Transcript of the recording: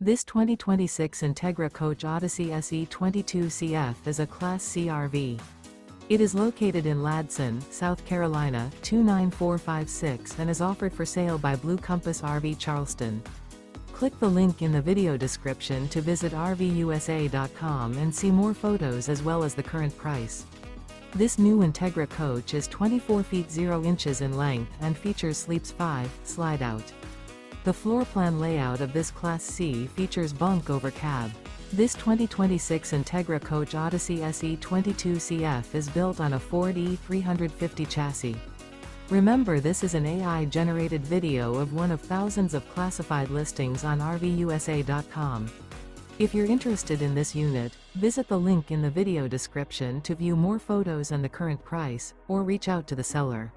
This 2026 Entegra Coach Odyssey SE 22CF is a Class C RV. It is located in Ladson, South Carolina, 29456 and is offered for sale by Blue Compass RV Charleston. Click the link in the video description to visit RVUSA.com and see more photos as well as the current price. This new Entegra Coach is 24 feet 0 inches in length and features Sleeps 5, Slideout. The floor plan layout of this Class C features Bunk Over Cab. This 2026 Entegra Coach Odyssey SE 22CF is built on a Ford E350 chassis. Remember, this is an AI-generated video of one of thousands of classified listings on RVUSA.com. If you're interested in this unit, visit the link in the video description to view more photos and the current price, or reach out to the seller.